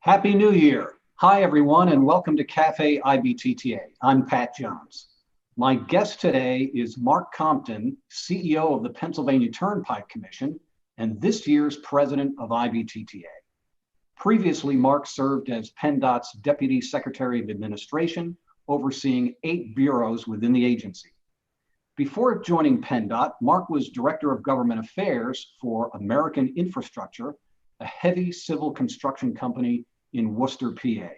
Happy New Year. Hi, everyone, and welcome to Café IBTTA. I'm Pat Jones. My guest today is Mark Compton, CEO of the Pennsylvania Turnpike Commission and this year's president of IBTTA. Previously, Mark served as PennDOT's Deputy Secretary of Administration, overseeing 8 bureaus within the agency. Before joining PennDOT, Mark was Director of Government Affairs for American Infrastructure, a heavy civil construction company in Worcester, PA.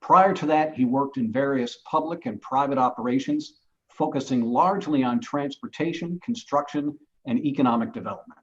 Prior to that, he worked in various public and private operations, focusing largely on transportation, construction, and economic development.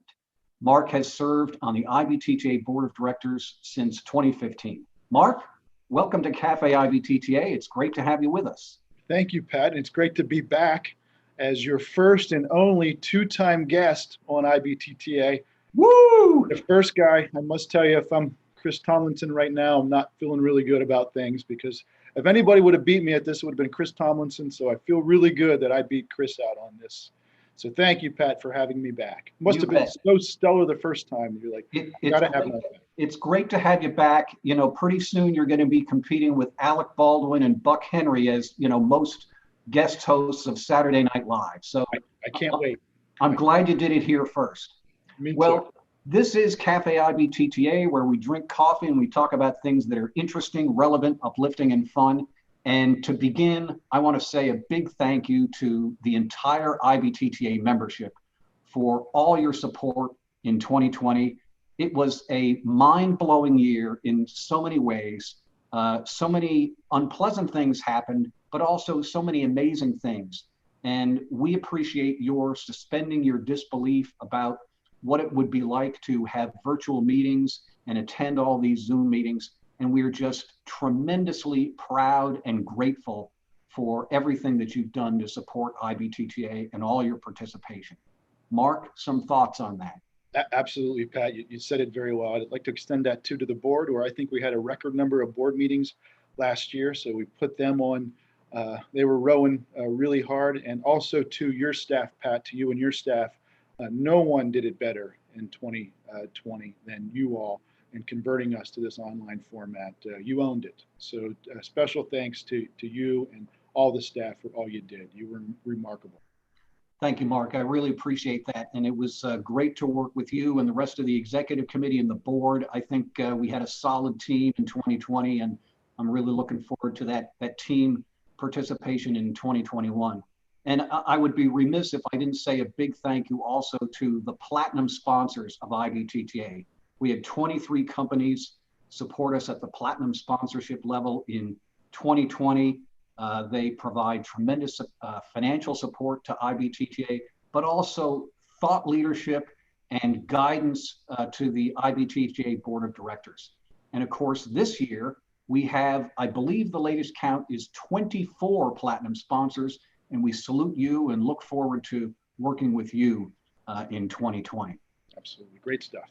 Mark has served on the IBTTA Board of Directors since 2015. Mark, welcome to Café IBTTA. It's great to have you with us. Thank you, Pat. It's great to be back as your first and only two-time guest on IBTTA. Woo! The first guy, I must tell you, if I'm Chris Tomlinson right now, I'm not feeling really good about things because if anybody would have beat me at this, it would have been Chris Tomlinson. So I feel really good that I beat Chris out on this. So thank you, Pat, for having me back. Must have been so stellar the first time. You're like, gotta have another. It's great to have you back. You know, pretty soon you're going to be competing with Alec Baldwin and Buck Henry as, you know, most guest hosts of Saturday Night Live. So I can't wait. I'm glad you did it here first. Me too. Well, this is Café IBTTA, where we drink coffee and we talk about things that are interesting, relevant, uplifting, and fun. And to begin, I want to say a big thank you to the entire IBTTA membership for all your support in 2020. It was a mind-blowing year in so many ways. So many unpleasant things happened, but also so many amazing things. And we appreciate your suspending your disbelief about what it would be like to have virtual meetings and attend all these Zoom meetings. And we're just tremendously proud and grateful for everything that you've done to support IBTTA and all your participation. Mark, some thoughts on that? Absolutely, Pat. You said it very well. I'd like to extend that too to the board, where I think we had a record number of board meetings last year. So we put them on. They were rowing really hard. And also to your staff, Pat, to you and your staff. No one did it better in 2020 than you all in converting us to this online format. You owned it. So special thanks to you and all the staff for all you did. You were remarkable. Thank you, Mark. I really appreciate that. And it was great to work with you and the rest of the executive committee and the board. I think we had a solid team in 2020, and I'm really looking forward to that team participation in 2021. And I would be remiss if I didn't say a big thank you also to the platinum sponsors of IBTTA. We had 23 companies support us at the platinum sponsorship level in 2020. They provide tremendous financial support to IBTTA, but also thought leadership and guidance to the IBTTA Board of Directors. And of course, this year we have, I believe the latest count is 24 platinum sponsors, and we salute you and look forward to working with you in 2020. Absolutely, great stuff.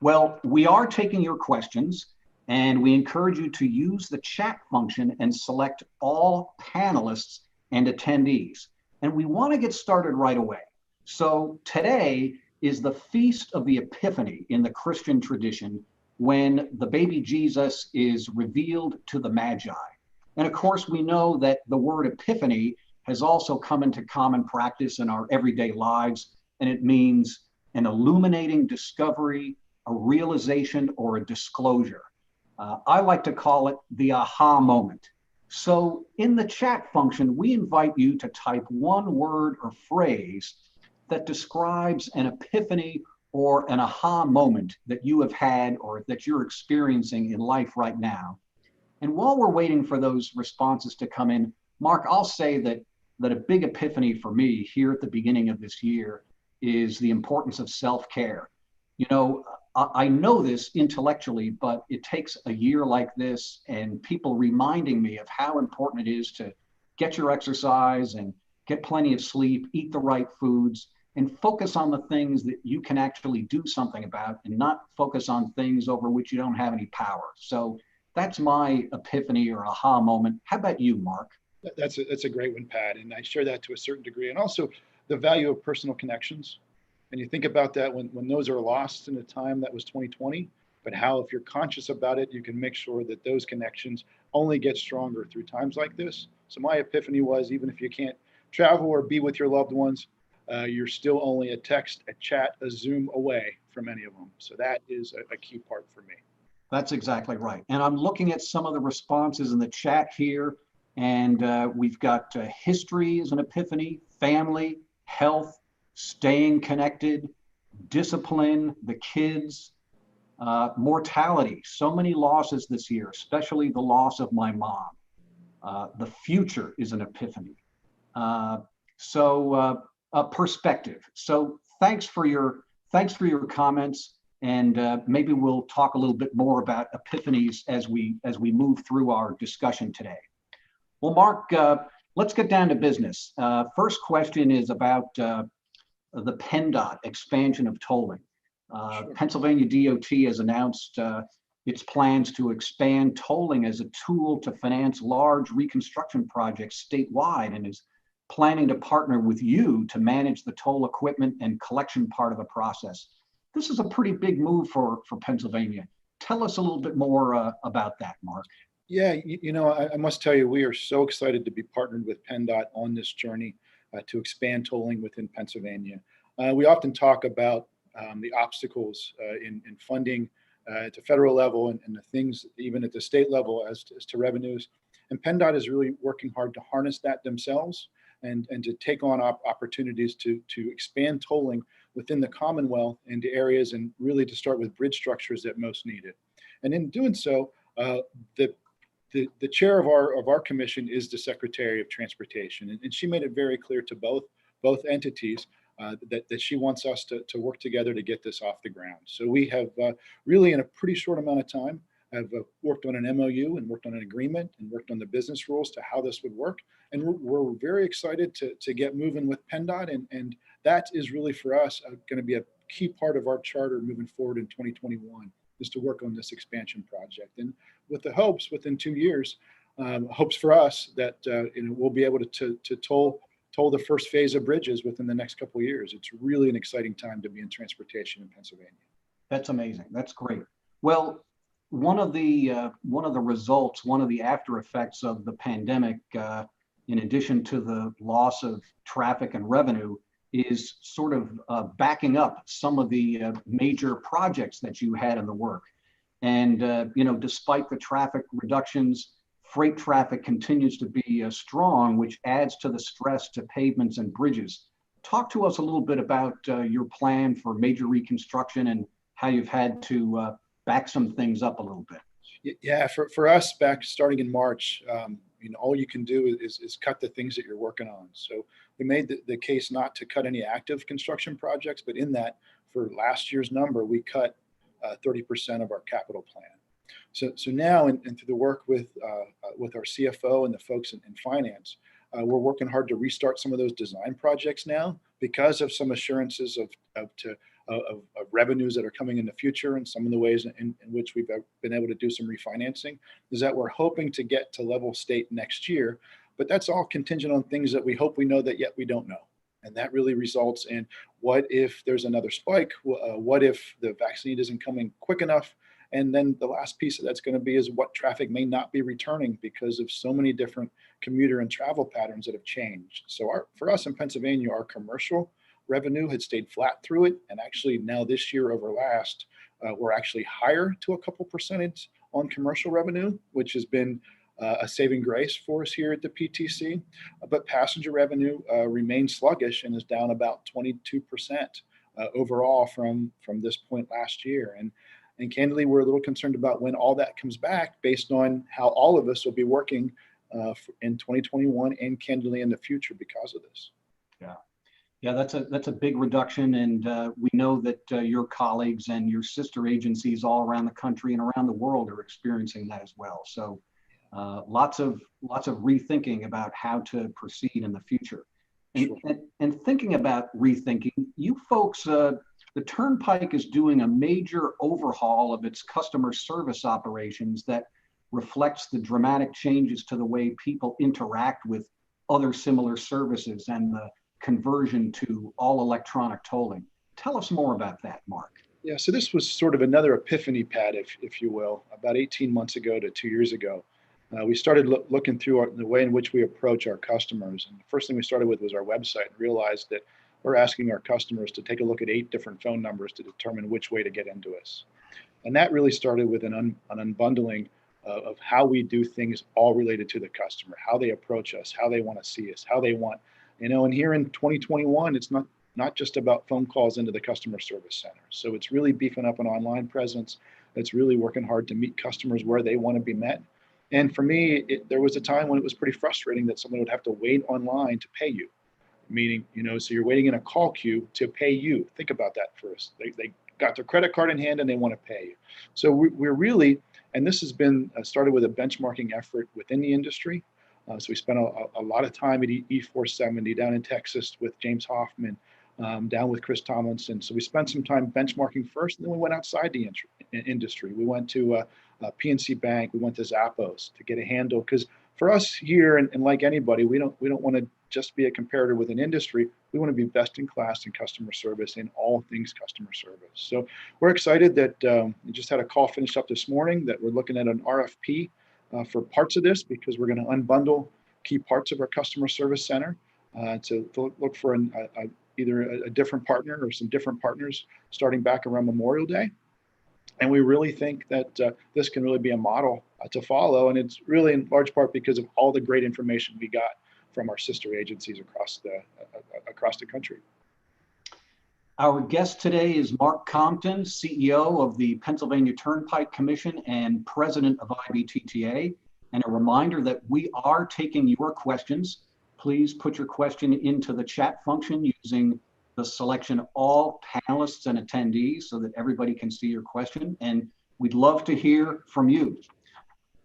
Well, we are taking your questions, and we encourage you to use the chat function and select all panelists and attendees. And we want to get started right away. So today is the Feast of the Epiphany in the Christian tradition, when the baby Jesus is revealed to the Magi. And of course, we know that the word epiphany has also come into common practice in our everyday lives, and it means an illuminating discovery, a realization, or a disclosure. I like to call it the aha moment. So in the chat function, we invite you to type one word or phrase that describes an epiphany or an aha moment that you have had or that you're experiencing in life right now. And while we're waiting for those responses to come in, Mark, I'll say that a big epiphany for me here at the beginning of this year is the importance of self-care. You know, I know this intellectually, but it takes a year like this and people reminding me of how important it is to get your exercise and get plenty of sleep, eat the right foods, and focus on the things that you can actually do something about and not focus on things over which you don't have any power. So that's my epiphany or aha moment. How about you, Mark? That's a great one, Pat, and I share that to a certain degree. And also the value of personal connections. And you think about that when those are lost in a time that was 2020, but how, if you're conscious about it, you can make sure that those connections only get stronger through times like this. So my epiphany was, even if you can't travel or be with your loved ones, you're still only a text, a chat, a Zoom away from any of them. So that is a key part for me. That's exactly right. And I'm looking at some of the responses in the chat here, and we've got history as an epiphany, family, health, staying connected, discipline, the kids, mortality. So many losses this year, especially the loss of my mom. The future is an epiphany. Perspective. So thanks for your comments, and maybe we'll talk a little bit more about epiphanies as we move through our discussion today. Well, Mark, let's get down to business. First question is about the PennDOT expansion of tolling. Sure. Pennsylvania DOT has announced its plans to expand tolling as a tool to finance large reconstruction projects statewide, and is planning to partner with you to manage the toll equipment and collection part of the process. This is a pretty big move for Pennsylvania. Tell us a little bit more about that, Mark. Yeah, I must tell you, we are so excited to be partnered with PennDOT on this journey to expand tolling within Pennsylvania. We often talk about the obstacles in funding at the federal level and the things even at the state level as to revenues. And PennDOT is really working hard to harness that themselves and to take on opportunities to expand tolling within the Commonwealth into areas, and really to start with bridge structures that most need it. And in doing so, the chair of our commission is the Secretary of Transportation, and she made it very clear to both entities that she wants us to work together to get this off the ground. So we have really, in a pretty short amount of time, have worked on an MOU and worked on an agreement and worked on the business rules to how this would work. And we're very excited to get moving with PennDOT, and that is really for us going to be a key part of our charter moving forward in 2021, is to work on this expansion project. And with the hopes within 2 years, hopes for us that we'll be able to toll the first phase of bridges within the next couple of years. It's really an exciting time to be in transportation in Pennsylvania. That's amazing. That's great. Well, one of the results, one of the after effects of the pandemic, in addition to the loss of traffic and revenue, is sort of backing up some of the major projects that you had in the work. And despite the traffic reductions, freight traffic continues to be strong, which adds to the stress to pavements and bridges. Talk to us a little bit about your plan for major reconstruction and how you've had to back some things up a little bit. Yeah, for us, back starting in March, all you can do is cut the things that you're working on. So we made the case not to cut any active construction projects, but in that, for last year's number, we cut 30% of our capital plan. So now, and through the work with our CFO and the folks in finance, we're working hard to restart some of those design projects now, because of some assurances of revenues that are coming in the future, and some of the ways in which we've been able to do some refinancing, is that we're hoping to get to level state next year. But that's all contingent on things that we hope we know that yet we don't know. And that really results in, what if there's another spike? What if the vaccine isn't coming quick enough? And then the last piece of that's going to be is what traffic may not be returning because of so many different commuter and travel patterns that have changed. So for us in Pennsylvania, our commercial revenue had stayed flat through it. And actually now this year over last, we're actually higher to a couple percentage on commercial revenue, which has been a saving grace for us here at the PTC. But passenger revenue remains sluggish and is down about 22% overall from this point last year. And candidly, we're a little concerned about when all that comes back, based on how all of us will be working in 2021 and candidly in the future because of this. Yeah, that's a big reduction, and we know that your colleagues and your sister agencies all around the country and around the world are experiencing that as well. So lots of rethinking about how to proceed in the future. And thinking about rethinking, you folks, the Turnpike is doing a major overhaul of its customer service operations that reflects the dramatic changes to the way people interact with other similar services and the conversion to all electronic tolling. Tell us more about that, Mark. Yeah, so this was sort of another epiphany, Pat, if you will, about 18 months ago to 2 years ago. We started looking through the way in which we approach our customers. And the first thing we started with was our website and realized that we're asking our customers to take a look at 8 different phone numbers to determine which way to get into us. And that really started with an unbundling of how we do things all related to the customer, how they approach us, how they want to see us, how they want, and here in 2021, it's not just about phone calls into the customer service center. So it's really beefing up an online presence. It's really working hard to meet customers where they want to be met. And for me, there was a time when it was pretty frustrating that someone would have to wait online to pay you, meaning, so you're waiting in a call queue to pay you. Think about that first. They got their credit card in hand and they want to pay you. So we're really, and this has been started with a benchmarking effort within the industry. So we spent a lot of time at E470 down in Texas with James Hoffman, down with Chris Tomlinson. So we spent some time benchmarking first, and then we went outside the industry. We went to PNC Bank, we went to Zappos to get a handle, because for us here, and like anybody, we don't want to just be a comparator with an industry. We want to be best in class in customer service, in all things customer service. So we're excited that we just had a call finished up this morning that we're looking at an RFP for parts of this, because we're going to unbundle key parts of our customer service center to look for either a different partner or some different partners starting back around Memorial Day. And we really think that this can really be a model to follow. And it's really in large part because of all the great information we got from our sister agencies across the country. Our guest today is Mark Compton, CEO of the Pennsylvania Turnpike Commission and President of IBTTA. And a reminder that we are taking your questions. Please put your question into the chat function using the selection all panelists and attendees so that everybody can see your question. And we'd love to hear from you.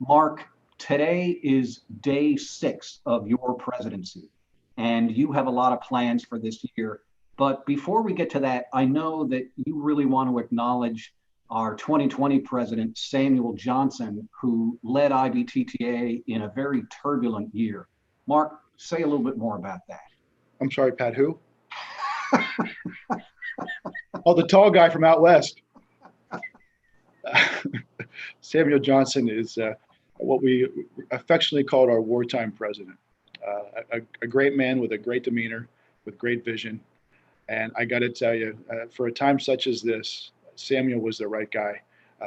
Mark, today is day 6 of your presidency, and you have a lot of plans for this year. But before we get to that, I know that you really want to acknowledge our 2020 president, Samuel Johnson, who led IBTTA in a very turbulent year. Mark, say a little bit more about that. I'm sorry, Pat, who? Oh, the tall guy from out west. Samuel Johnson is what we affectionately called our wartime president. A great man with a great demeanor, with great vision. And I got to tell you, for a time such as this, Samuel was the right guy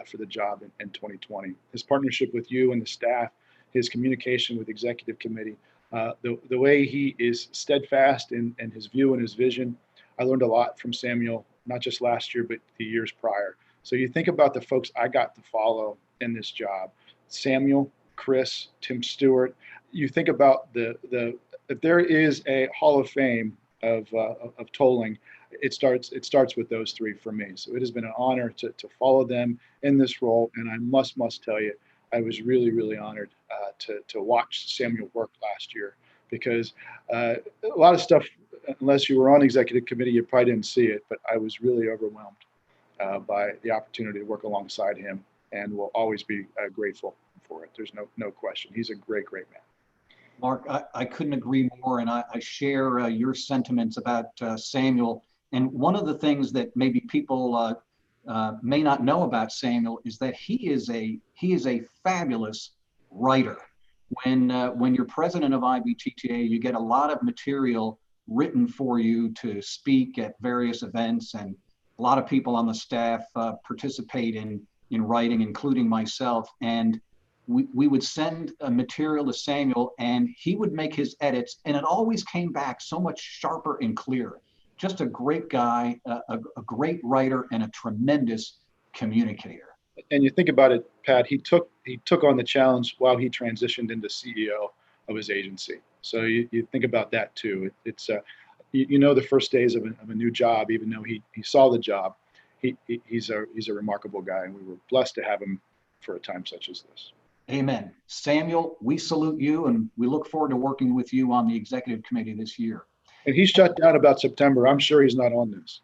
for the job in 2020. His partnership with you and the staff, his communication with the executive committee, the way he is steadfast in his view and his vision. I learned a lot from Samuel, not just last year, but the years prior. So you think about the folks I got to follow in this job: Samuel, Chris, Tim Stewart. You think about if there is a Hall of Fame of tolling, it starts with those 3 for me. So it has been an honor to follow them in this role, and I must tell you, I was really, really honored to watch Samuel work last year, because a lot of stuff, unless you were on executive committee, you probably didn't see it, but I was really overwhelmed by the opportunity to work alongside him, and will always be grateful for it. There's no question. He's a great man. Mark, I couldn't agree more, and I share your sentiments about Samuel. And one of the things that maybe people may not know about Samuel is that he is a fabulous writer. When you're president of IBTTA, you get a lot of material written for you to speak at various events, and a lot of people on the staff participate in writing, including myself. And we would send material to Samuel, and he would make his edits, and it always came back so much sharper and clearer. Just a great guy, a great writer, and a tremendous communicator. And you think about it, Pat, he took on the challenge while he transitioned into CEO of his agency. So you think about that too. It's the first days of a new job, even though he saw the job, he's a remarkable guy, and we were blessed to have him for a time such as this. Amen. Samuel, we salute you, and we look forward to working with you on the executive committee this year. And he shut down about September. I'm sure he's not on this.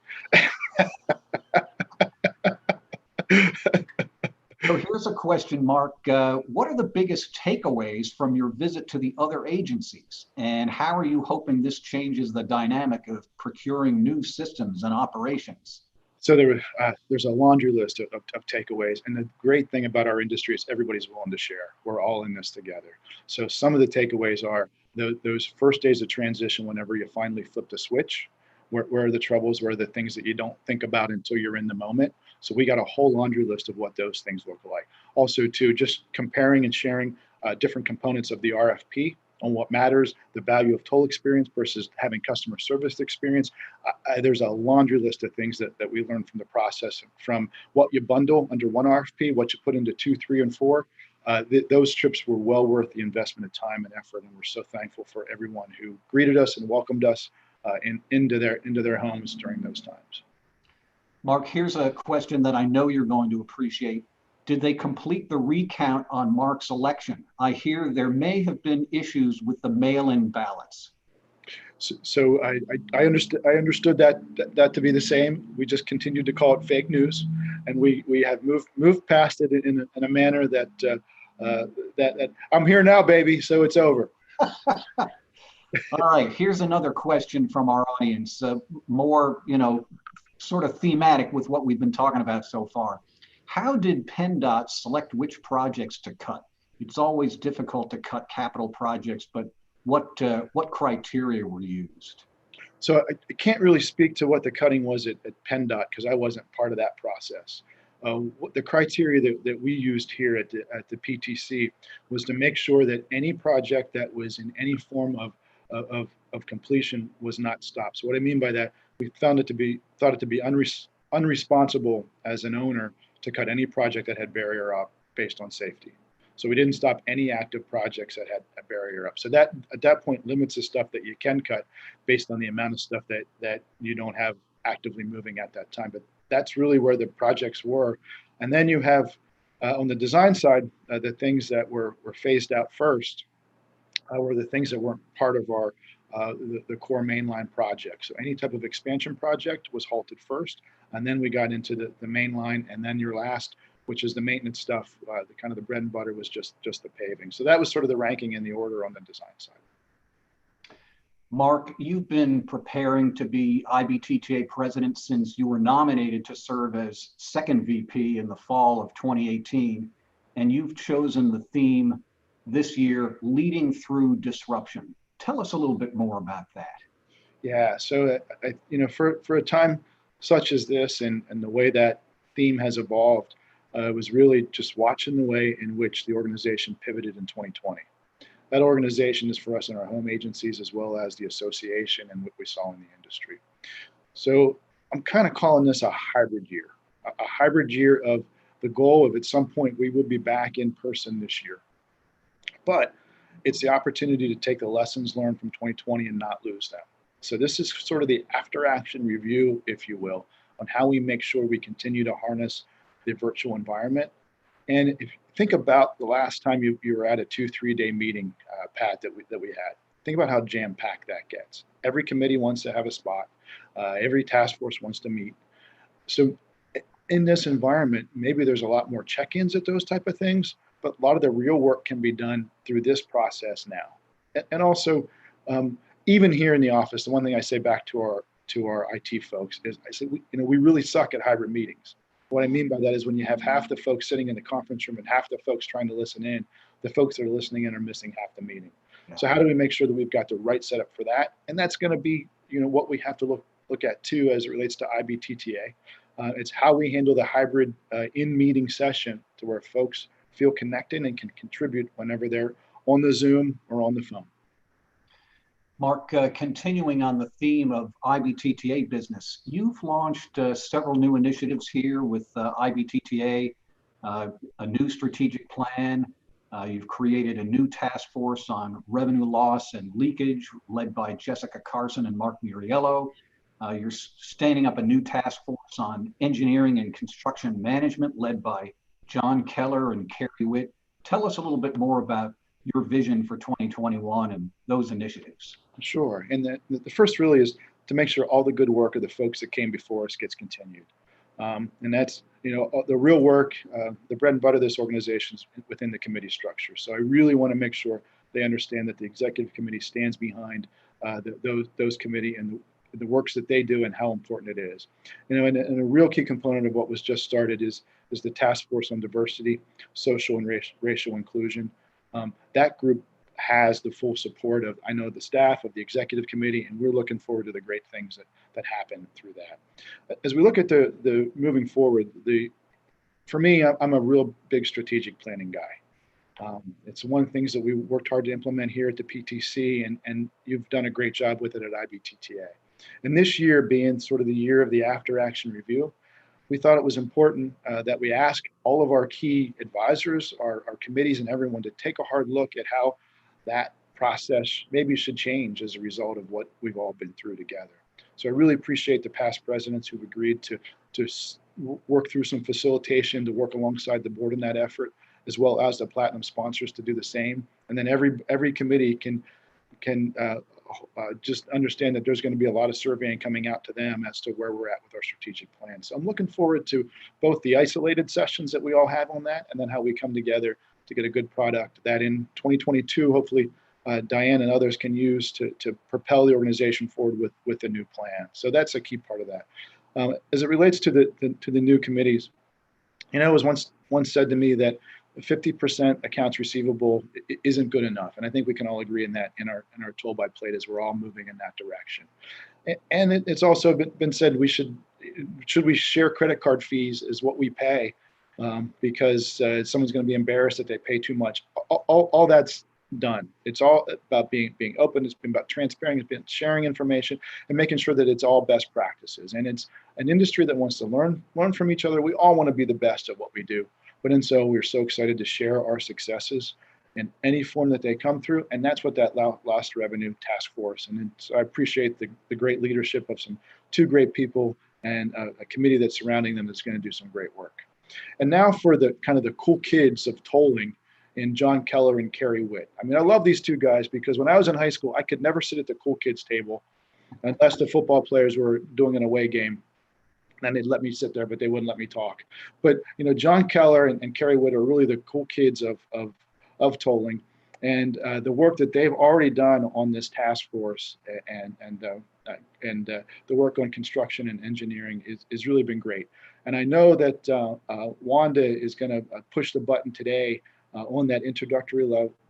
So here's a question, Mark. What are the biggest takeaways from your visit to the other agencies? And how are you hoping this changes the dynamic of procuring new systems and operations? So there's a laundry list of takeaways. And the great thing about our industry is everybody's willing to share. We're all in this together. So some of the takeaways are those first days of transition, whenever you finally flip the switch, where are the troubles, where are the things that you don't think about until you're in the moment. So we got a whole laundry list of what those things look like. Also, too, just comparing and sharing different components of the RFP on what matters, the value of toll experience versus having customer service experience. There's a laundry list of things that we learned from the process, from what you bundle under one RFP, what you put into 2, 3, and 4. Those trips were well worth the investment of time and effort, and we're so thankful for everyone who greeted us and welcomed us into their homes during those times. Mark, here's a question that I know you're going to appreciate. Did they complete the recount on Mark's election? I hear there may have been issues with the mail-in ballots. So I understood that to be the same. We just continued to call it fake news, and we have moved past it in a manner that that I'm here now, baby, so it's over. All right, here's another question from our audience, more, sort of thematic with what we've been talking about so far. How did PennDOT select which projects to cut? It's always difficult to cut capital projects, but what criteria were used? So I can't really speak to what the cutting was at PennDOT because I wasn't part of that process. The criteria that we used here at the PTC was to make sure that any project that was in any form of completion was not stopped. So what I mean by that, we thought it to be unresponsible as an owner to cut any project that had barrier up based on safety. So we didn't stop any active projects that had a barrier up. So that at that point limits the stuff that you can cut based on the amount of stuff that you don't have actively moving at that time. But that's really where the projects were. And then you have on the design side, the things that were phased out first were the things that weren't part of our the core mainline project. So any type of expansion project was halted first, and then we got into the mainline, and then your last, which is the maintenance stuff, the kind of the bread and butter was just the paving. So that was sort of the ranking in the order on the design side. Mark, you've been preparing to be IBTTA president since you were nominated to serve as second VP in the fall of 2018, and you've chosen the theme this year, leading through disruption. Tell us a little bit more about that. Yeah, so for a time such as this, and the way that theme has evolved, was really just watching the way in which the organization pivoted in 2020. That organization is for us in our home agencies as well as the association and what we saw in the industry. So I'm kind of calling this a hybrid year, a hybrid year of the goal of at some point we will be back in person this year. But it's the opportunity to take the lessons learned from 2020 and not lose them. So this is sort of the after action review, if you will, on how we make sure we continue to harness the virtual environment. And if you think about the last time you were at a 2-3 day meeting, Pat, that we had, think about how jam-packed that gets. Every committee wants to have a spot. Every task force wants to meet. So in this environment, maybe there's a lot more check-ins at those type of things, but a lot of the real work can be done through this process now. And also, even here in the office, the one thing I say back to our IT folks is I say, we really suck at hybrid meetings. What I mean by that is when you have half the folks sitting in the conference room and half the folks trying to listen in, the folks that are listening in are missing half the meeting. Yeah. So how do we make sure that we've got the right setup for that? And that's going to be, what we have to look at too as it relates to IBTTA. It's how we handle the hybrid in-meeting session to where folks feel connected and can contribute whenever they're on the Zoom or on the phone. Mark, continuing on the theme of IBTTA business, you've launched several new initiatives here with IBTTA, a new strategic plan. You've created a new task force on revenue loss and leakage led by Jessica Carson and Mark Muriello. You're standing up a new task force on engineering and construction management led by John Keller and Carrie Witt. Tell us a little bit more about your vision for 2021 and those initiatives. Sure. And the first really is to make sure all the good work of the folks that came before us gets continued. And that's, the real work, the bread and butter of this organization is within the committee structure. So I really want to make sure they understand that the executive committee stands behind those committee and the works that they do and how important it is. And a real key component of what was just started is the Task Force on Diversity, Social and Racial Inclusion. That group has the full support of, I know, the staff, of the executive committee, and we're looking forward to the great things that happen through that. As we look at the moving forward, for me, I'm a real big strategic planning guy. It's one of the things that we worked hard to implement here at the PTC, and you've done a great job with it at IBTTA. And this year being sort of the year of the after action review, we thought it was important that we ask all of our key advisors, our committees, and everyone to take a hard look at how that process maybe should change as a result of what we've all been through together. So I really appreciate the past presidents who've agreed to work through some facilitation, to work alongside the board in that effort, as well as the platinum sponsors to do the same. And then every committee can just understand that there's going to be a lot of surveying coming out to them as to where we're at with our strategic plan. So I'm looking forward to both the isolated sessions that we all have on that, and then how we come together to get a good product that in 2022, hopefully Diane and others can use to propel the organization forward with a new plan. So that's a key part of that. As it relates to the new committees, it was once said to me that 50% accounts receivable isn't good enough, and I think we can all agree in that in our toll by plate as we're all moving in that direction. And it's also been said should we share credit card fees as what we pay, because someone's going to be embarrassed that they pay too much. All that's done. It's all about being open. It's been about transparency. It's been sharing information and making sure that it's all best practices. And it's an industry that wants to learn from each other. We all want to be the best at what we do. But and so we're so excited to share our successes in any form that they come through. And that's what that lost revenue task force. And so I appreciate the great leadership of two great people and a committee that's surrounding them that's going to do some great work. And now for the kind of the cool kids of tolling in John Keller and Kerry Witt. I mean, I love these two guys because when I was in high school, I could never sit at the cool kids table unless the football players were doing an away game. Then they'd let me sit there, but they wouldn't let me talk. But John Keller and Kerry Witt are really the cool kids of tolling, and the work that they've already done on this task force and the work on construction and engineering is really been great. And I know that Wanda is going to push the button today on that introductory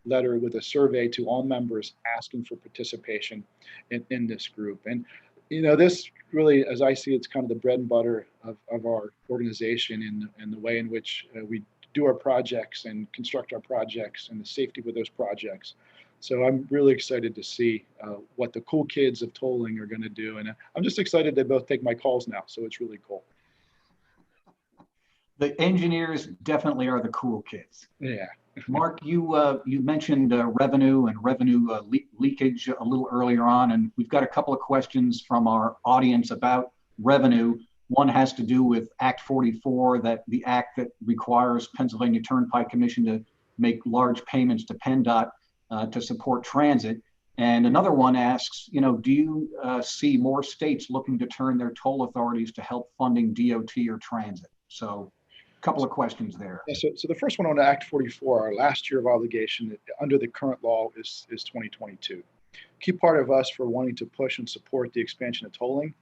letter with a survey to all members asking for participation in this group. And this really, as I see, it's kind of the bread and butter of our organization in the way in which we do our projects and construct our projects and the safety with those projects. So I'm really excited to see what the cool kids of tolling are going to do. And I'm just excited they both take my calls now. So it's really cool. The engineers definitely are the cool kids. Yeah. Mark, you mentioned revenue and revenue leakage a little earlier on, and we've got a couple of questions from our audience about revenue. One has to do with Act 44, the act that requires Pennsylvania Turnpike Commission to make large payments to PennDOT to support transit. And another one asks, do you see more states looking to turn their toll authorities to help funding DOT or transit? So a couple of questions there. Yeah, so the first one on Act 44, our last year of obligation under the current law is 2022. Key part of us for wanting to push and support the expansion of tolling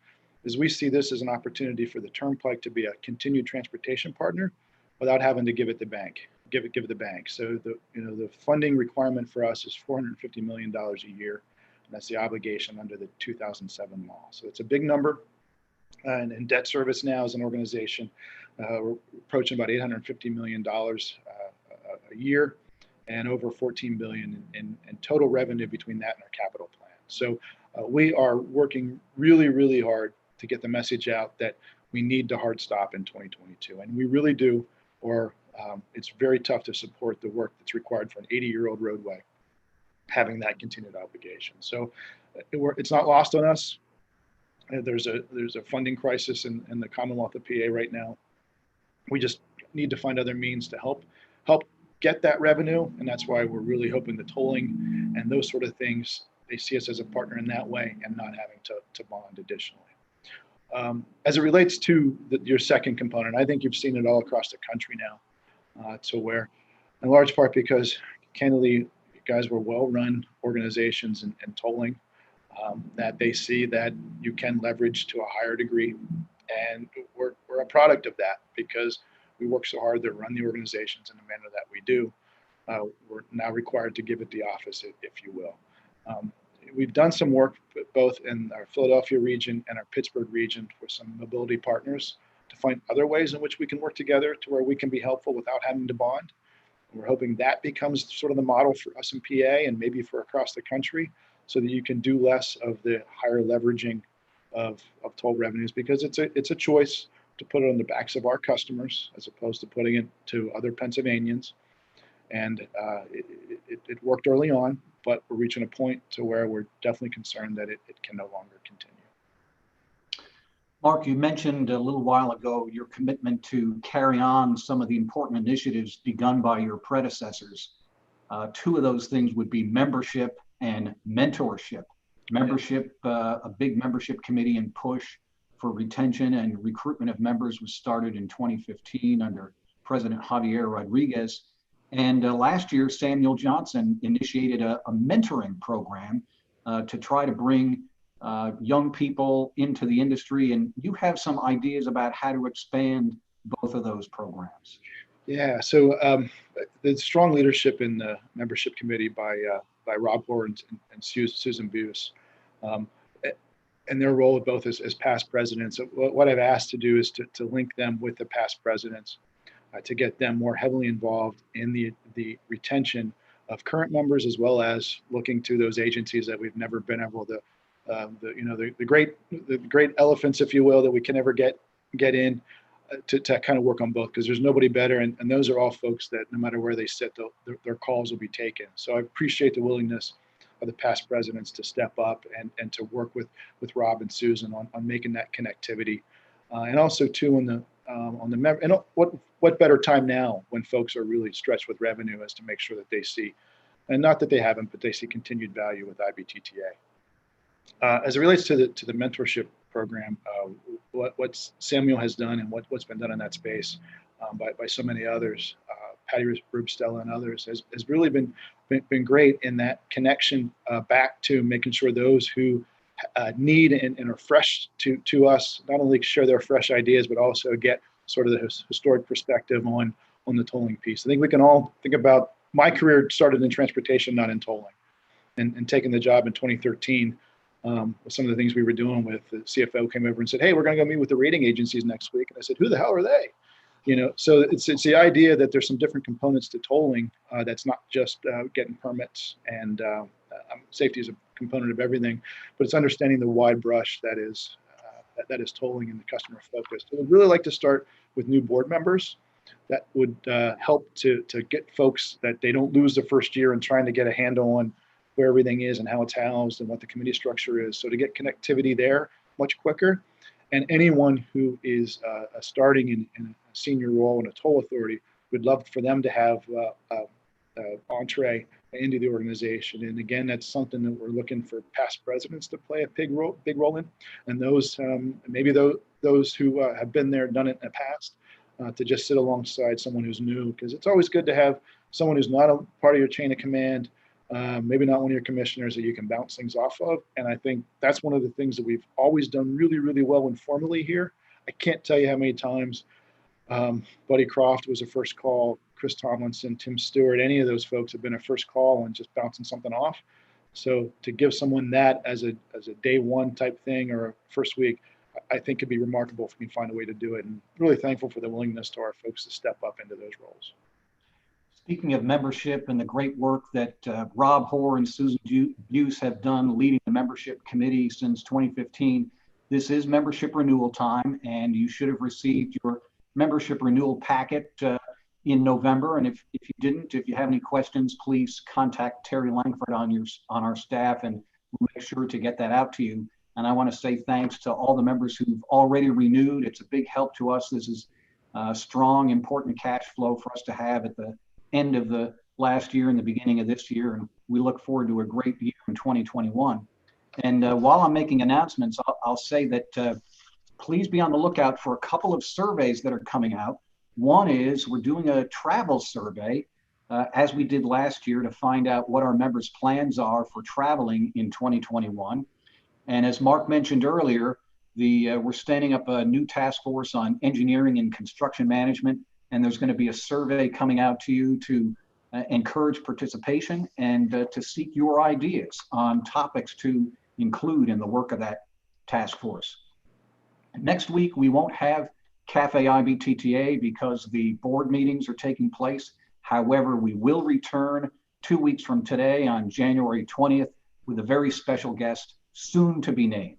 is we see this as an opportunity for the Turnpike to be a continued transportation partner without having to give it the bank. So the funding requirement for us is $450 million a year. And that's the obligation under the 2007 law. So it's a big number. And in debt service now as an organization, we're approaching about $850 million a year and over $14 billion in total revenue between that and our capital plan. So we are working really, really hard to get the message out that we need to hard stop in 2022. And we really do, or it's very tough to support the work that's required for an 80-year-old roadway, having that continued obligation. So it's not lost on us. There's a funding crisis in the Commonwealth of PA right now. We just need to find other means to help get that revenue, and that's why we're really hoping the tolling and those sort of things, they see us as a partner in that way and not having to bond additionally. As it relates to your second component, I think you've seen it all across the country now, to where, in large part because candidly, you guys were well-run organizations and tolling. that they see that you can leverage to a higher degree. And we're a product of that because we work so hard to run the organizations in the manner that we do. We're now required to give it the office, if you will. We've done some work both in our Philadelphia region and our Pittsburgh region with some mobility partners to find other ways in which we can work together to where we can be helpful without having to bond. We're hoping that becomes sort of the model for us in PA and maybe for across the country, so that you can do less of the higher leveraging of toll revenues, because it's a choice to put it on the backs of our customers as opposed to putting it to other Pennsylvanians. And it worked early on, but we're reaching a point to where we're definitely concerned that it can no longer continue. Mark, you mentioned a little while ago your commitment to carry on some of the important initiatives begun by your predecessors. Two of those things would be membership and mentorship. Membership, a big membership committee and push for retention and recruitment of members was started in 2015 under President Javier Rodriguez. And last year, Samuel Johnson initiated a mentoring program to try to bring young people into the industry. And you have some ideas about how to expand both of those programs. Yeah, so the strong leadership in the membership committee by Rob Hoare and Susan Buse, and their role both as past presidents. What I've asked to do is to link them with the past presidents, to get them more heavily involved in the retention of current members, as well as looking to those agencies that we've never been able to, the great elephants, if you will, that we can never get in, to kind of work on both, because there's nobody better, and those are all folks that no matter where they sit, their calls will be taken. So I appreciate the willingness of the past presidents to step up and to work with Rob and Susan on making that connectivity, and also too on the member. And what better time now when folks are really stretched with revenue as to make sure that they see, and not that they haven't, but they see continued value with IBTTA. As it relates to the mentorship program, what Samuel has done and what's been done in that space by so many others, Patty Rubstella and others, has really been great in that connection back to making sure those who need and are fresh to us not only share their fresh ideas, but also get sort of the historic perspective on the tolling piece. I think we can all think about, my career started in transportation, not in tolling, and taking the job in 2013. With some of the things we were doing with the CFO came over and said, "Hey, we're going to go meet with the rating agencies next week." And I said, "Who the hell are they?" So it's the idea that there's some different components to tolling, that's not just getting permits, and safety is a component of everything, but it's understanding the wide brush that is tolling and the customer focused. So I'd really like to start with new board members. That would help to get folks that they don't lose the first year in trying to get a handle on where everything is and how it's housed and what the committee structure is. So to get connectivity there much quicker. And anyone who is starting in a senior role in a toll authority, we'd love for them to have entree into the organization. And again, that's something that we're looking for past presidents to play a big role in, and those maybe those who have been there, done it in the past, to just sit alongside someone who's new, because it's always good to have someone who's not a part of your chain of command, maybe not one of your commissioners, that you can bounce things off of. And I think that's one of the things that we've always done really, really well informally here. I can't tell you how many times Buddy Croft was a first call, Chris Tomlinson, Tim Stewart, any of those folks have been a first call and just bouncing something off. So to give someone that as a day one type thing or a first week, I think could be remarkable if we can find a way to do it. And really thankful for the willingness to our folks to step up into those roles. Speaking of membership and the great work that Rob Hoare and Susan Buse have done leading the membership committee since 2015, this is membership renewal time, and you should have received your membership renewal packet in November. And if you didn't, if you have any questions, please contact Terry Langford on our staff, and we'll make sure to get that out to you. And I want to say thanks to all the members who've already renewed. It's a big help to us. This is strong, important cash flow for us to have at the end of the last year and the beginning of this year. And we look forward to a great year in 2021. And while I'm making announcements, I'll say that please be on the lookout for a couple of surveys that are coming out. One is we're doing a travel survey, as we did last year, to find out what our members' plans are for traveling in 2021. And as Mark mentioned earlier, we're standing up a new task force on engineering and construction management, and there's going to be a survey coming out to you to encourage participation and to seek your ideas on topics to include in the work of that task force. Next week, we won't have Café IBTTA because the board meetings are taking place. However, we will return 2 weeks from today on January 20th with a very special guest, soon to be named.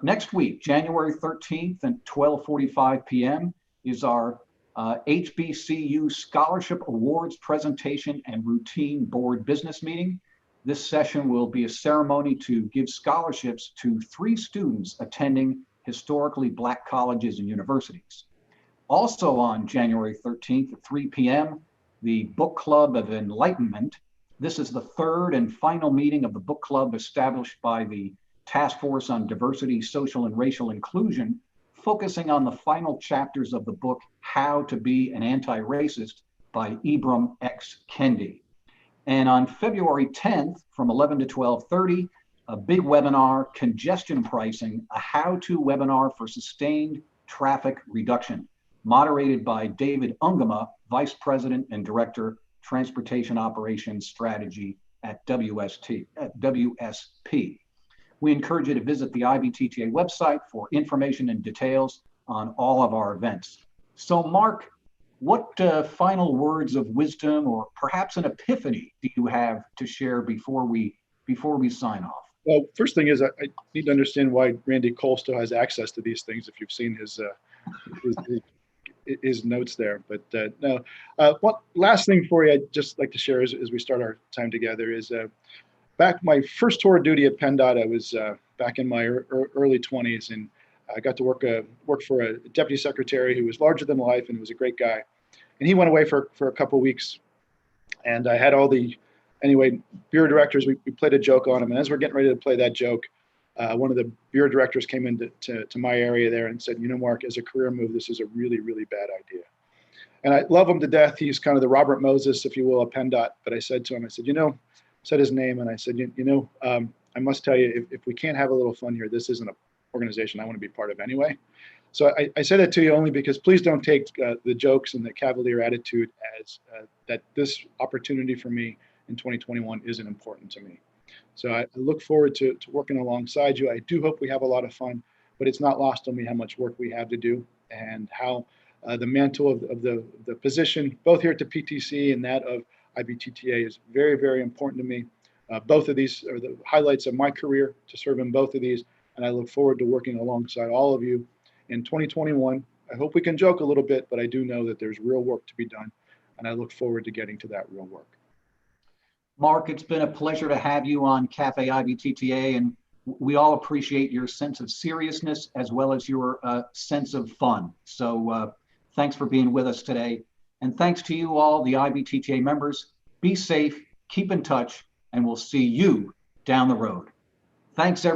Next week, January 13th at 12:45 p.m. is our HBCU Scholarship Awards presentation and routine board business meeting. This session will be a ceremony to give scholarships to 3 students attending historically Black colleges and universities. Also on January 13th at 3 p.m., the Book Club of Enlightenment. This is the 3rd and final meeting of the book club established by the Task Force on Diversity, Social, and Racial Inclusion, focusing on the final chapters of the book, How to Be an Anti-Racist by Ibram X. Kendi. And on February 10th from 11 to 12:30, a big webinar, Congestion Pricing, a how-to webinar for sustained traffic reduction, moderated by David Ungama, Vice President and Director, Transportation Operations Strategy at WSP. We encourage you to visit the IBTTA website for information and details on all of our events. So Mark, what final words of wisdom or perhaps an epiphany do you have to share before we sign off? Well, first thing is I need to understand why Randy Cole still has access to these things if you've seen his notes there. But no, one last thing for you I'd just like to share as we start our time together is back my first tour of duty at PennDOT, I was back in my early 20s, and I got to work for a deputy secretary who was larger than life and was a great guy. And he went away for a couple of weeks, and I had all the bureau directors. We played a joke on him, and as we're getting ready to play that joke, one of the bureau directors came into to my area there and said, Mark, as a career move, this is a really, really bad idea. And I love him to death. He's kind of the Robert Moses, if you will, of PennDOT. But I said to him, I said, said his name, and I said, I must tell you, if we can't have a little fun here, this isn't an organization I want to be part of anyway. So I said that to you only because please don't take the jokes and the cavalier attitude as that this opportunity for me in 2021 isn't important to me. So I look forward to working alongside you. I do hope we have a lot of fun, but it's not lost on me how much work we have to do and how the mantle of the position, both here at the PTC and that of IBTTA, is very, very important to me. Both of these are the highlights of my career, to serve in both of these, and I look forward to working alongside all of you in 2021. I hope we can joke a little bit, but I do know that there's real work to be done, and I look forward to getting to that real work. Mark, it's been a pleasure to have you on Café IBTTA, and we all appreciate your sense of seriousness as well as your sense of fun. So thanks for being with us today. And thanks to you all, the IBTTA members. Be safe, keep in touch, and we'll see you down the road. Thanks, everyone.